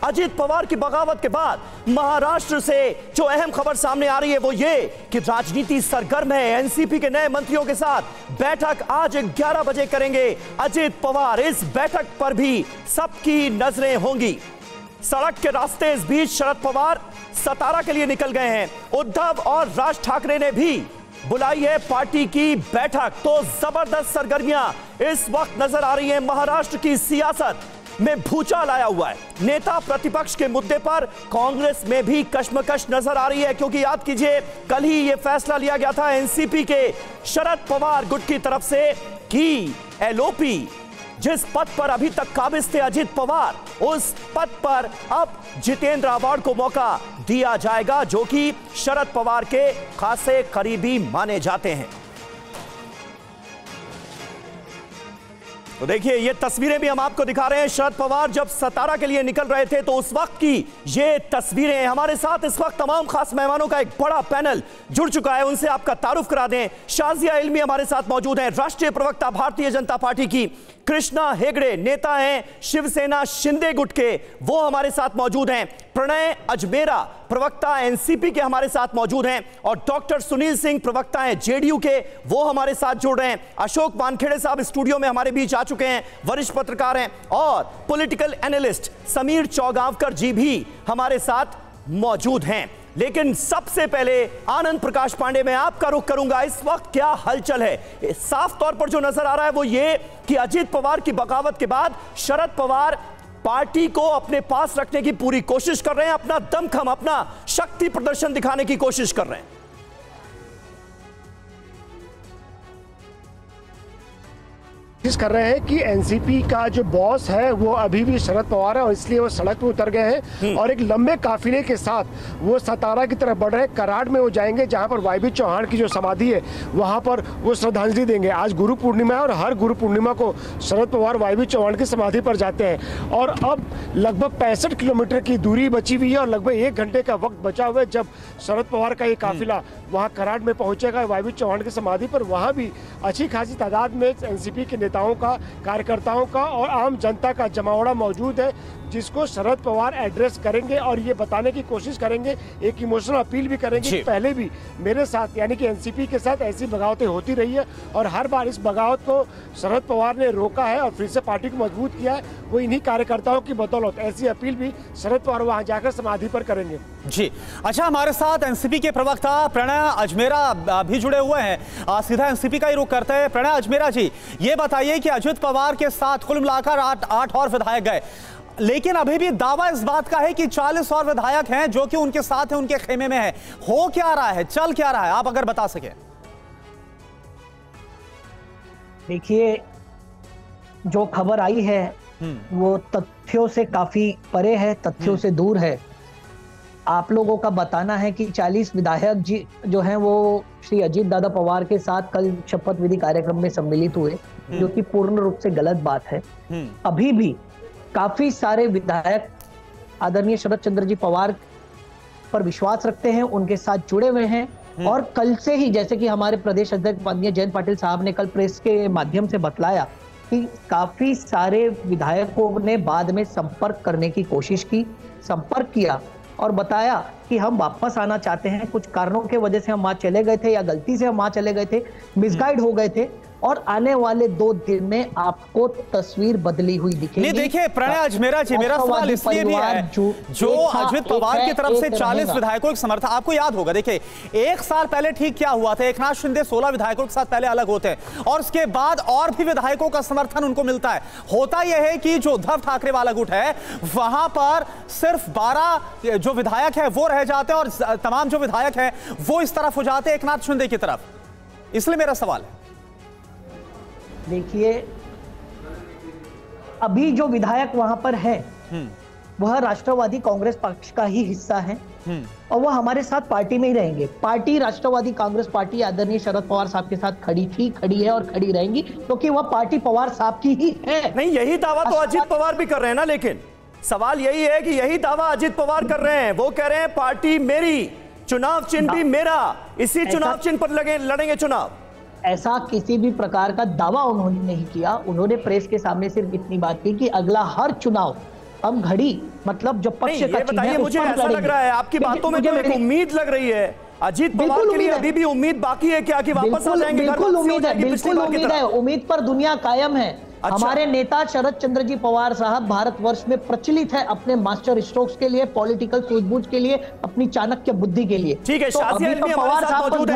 अजित पवार की बगावत के बाद महाराष्ट्र से जो अहम खबर सामने आ रही है वो ये कि राजनीति सरगर्म है। एनसीपी के नए मंत्रियों के साथ बैठक आज 11 बजे करेंगे अजित पवार। इस बैठक पर भी सबकी नजरें होंगी। सड़क के रास्ते इस बीच शरद पवार सतारा के लिए निकल गए हैं। उद्धव और राज ठाकरे ने भी बुलाई है पार्टी की बैठक। तो जबरदस्त सरगर्मियां इस वक्त नजर आ रही हैं। महाराष्ट्र की सियासत में भूचाल आया हुआ है। नेता प्रतिपक्ष के मुद्दे पर कांग्रेस में भी कश्मकश नजर आ रही है, क्योंकि याद कीजिए कल ही यह फैसला लिया गया था एनसीपी के शरद पवार गुट की तरफ से कि एलओपी जिस पद पर अभी तक काबिज थे अजित पवार, उस पद पर अब जितेंद्र आव्हाड को मौका दिया जाएगा, जो कि शरद पवार के खासे करीबी माने जाते हैं। तो देखिए ये तस्वीरें भी हम आपको दिखा रहे हैं। शरद पवार जब सतारा के लिए निकल रहे थे तो उस वक्त की ये तस्वीरें। हमारे साथ इस वक्त तमाम खास मेहमानों का एक बड़ा पैनल जुड़ चुका है, उनसे आपका तारुफ करा दें। शाजिया इल्मी हमारे साथ मौजूद हैं, राष्ट्रीय प्रवक्ता भारतीय जनता पार्टी की। कृष्णा हेगड़े नेता हैं शिवसेना शिंदे गुट के, वो हमारे साथ मौजूद हैं। प्रणय अजमेरा प्रवक्ता एनसीपी के हमारे साथ मौजूद हैं। और डॉक्टर सुनील सिंह प्रवक्ता हैं जेडीयू के, वो हमारे साथ जुड़ रहे हैं। अशोक वानखेड़े साहब स्टूडियो में हमारे बीच आ चुके हैं, वरिष्ठ पत्रकार हैं। और पॉलिटिकल एनालिस्ट समीर चौगांवकर जी भी हमारे साथ मौजूद हैं। लेकिन सबसे पहले आनंद प्रकाश पांडे मैं आपका रुख करूंगा। इस वक्त क्या हलचल है? साफ तौर पर जो नजर आ रहा है वो ये कि अजित पवार की बगावत के बाद शरद पवार पार्टी को अपने पास रखने की पूरी कोशिश कर रहे हैं, अपना दमखम, अपना शक्ति प्रदर्शन दिखाने की कोशिश कर रहे हैं। कर रहे हैं कि एनसीपी का जो बॉस है वो अभी भी शरद पवार है और इसलिए वो सड़क पे उतर गए हैं और एक लंबे काफिले के साथ वो सतारा की तरफ बढ़ रहे हैं। कराड़ में वो जाएंगे जहां पर वाईबी चौहान की जो समाधि है वहां पर वो श्रद्धांजलि देंगे। आज गुरु पूर्णिमा है और हर गुरु पूर्णिमा को शरद पवार वाईबी चौहान की समाधि पर जाते हैं। और अब लगभग 65 किलोमीटर की दूरी बची हुई है और लगभग 1 घंटे का वक्त बचा हुआ है जब शरद पवार का ये काफिला वहाँ कराड़ में पहुंचेगा वाईबी चौहान की समाधि पर। वहाँ भी अच्छी खासी तादाद में एनसीपी के नेताओं का, कार्यकर्ताओं का और आम जनता का जमावड़ा मौजूद है, जिसको शरद पवार एड्रेस करेंगे और ये बताने की कोशिश करेंगे, एक इमोशनल अपील भी करेंगे कि पहले भी मेरे साथ यानी कि एनसीपी के साथ ऐसी बगावतें होती रही है और हर बार इस बगावत को शरद पवार ने रोका है और फिर से पार्टी को मजबूत किया है। वो इन्हीं कार्यकर्ताओं की बदौलत ऐसी अपील भी शरद पवार वहाँ जाकर समाधि पर करेंगे। जी अच्छा, हमारे साथ एनसीपी के प्रवक्ता प्रणय अजमेरा भी जुड़े हुए हैं। सीधा एनसीपी का ही रुख करते हैं। प्रणय अजमेरा जी, ये बताइए कि अजित पवार के साथ कुल मिलाकर 8 और विधायक गए, लेकिन अभी भी दावा इस बात का है कि 40 और विधायक हैं जो कि उनके साथ हैं, उनके खेमे में है। हो क्या रहा है, चल क्या रहा है, आप अगर बता सके। देखिए, जो खबर आई है वो तथ्यों से काफी परे है, तथ्यों से दूर है। आप लोगों का बताना है कि 40 विधायक जी जो हैं वो श्री अजित दादा पवार के साथ कल शपथ विधि कार्यक्रम में सम्मिलित हुए, जो कि पूर्ण रूप से गलत बात है। अभी भी काफी सारे विधायक आदरणीय शरद चंद्र जी पवार पर विश्वास रखते हैं, उनके साथ जुड़े हुए हैं। और कल से ही, जैसे कि हमारे प्रदेश अध्यक्ष माननीय जयंत पाटिल साहब ने कल प्रेस के माध्यम से बतलाया कि काफी सारे विधायकों ने बाद में संपर्क करने की कोशिश की, संपर्क किया और बताया कि हम वापस आना चाहते हैं, कुछ कारणों के वजह से हम वहां चले गए थे या गलती से हम वहां चले गए थे, मिसगाइड हो गए थे और आने वाले 2 दिन में आपको तस्वीर बदली हुई दिखेगी। नहीं देखिए प्रणय अजमेरा जी, मेरा सवाल इसलिए भी है जो अजित पवार की तरफ से 40 विधायकों के समर्थन, आपको याद होगा, देखिए 1 साल पहले ठीक क्या हुआ था, एकनाथ शिंदे 16 विधायकों के साथ पहले अलग होते हैं और उसके बाद और भी विधायकों का समर्थन उनको मिलता है। होता यह है कि जो उद्धव ठाकरे वाला गुट है वहां पर सिर्फ 12 जो विधायक है वो रह जाते हैं और तमाम जो विधायक है वो इस तरफ हो जाते हैं एकनाथ शिंदे की तरफ। इसलिए मेरा सवाल है। देखिए, अभी जो विधायक वहां पर है वह राष्ट्रवादी कांग्रेस पक्ष का ही हिस्सा है और वह हमारे साथ पार्टी में ही रहेंगे। पार्टी राष्ट्रवादी कांग्रेस पार्टी आदरणीय शरद पवार साहब के साथ खड़ी थी, खड़ी है और खड़ी रहेंगी, क्योंकि वह पार्टी पवार साहब की ही है। नहीं, यही दावा तो अजित पवार भी कर रहे हैं ना, लेकिन सवाल यही है कि यही दावा अजित पवार कर रहे हैं। वो कह रहे हैं पार्टी मेरी, चुनाव चिन्ह भी मेरा, इसी चुनाव चिन्ह पर लड़ेंगे चुनाव। ऐसा किसी भी प्रकार का दावा उन्होंने नहीं किया। उन्होंने प्रेस के सामने सिर्फ इतनी बात की कि अगला हर चुनाव हम घड़ी मतलब जो पक्ष ये बताइए, मुझे ऐसा लग रहा है आपकी बातों में तो एक उम्मीद लग रही है अजीत पवार के लिए अभी भी उम्मीद बाकी है क्या कि वापस आ जाएंगे? बिल्कुल उम्मीद है, बिल्कुल उम्मीद है, उम्मीद पर दुनिया कायम है। अच्छा। हमारे नेता शरद चंद्र जी पवार साहब भारतवर्ष में प्रचलित है अपने मास्टर स्ट्रोक्स के लिए, पॉलिटिकल सूझबूझ के लिए, अपनी चाणक्य बुद्धि के लिए। ठीक है, शाज़िया इल्मी हमारे साथ मौजूद है।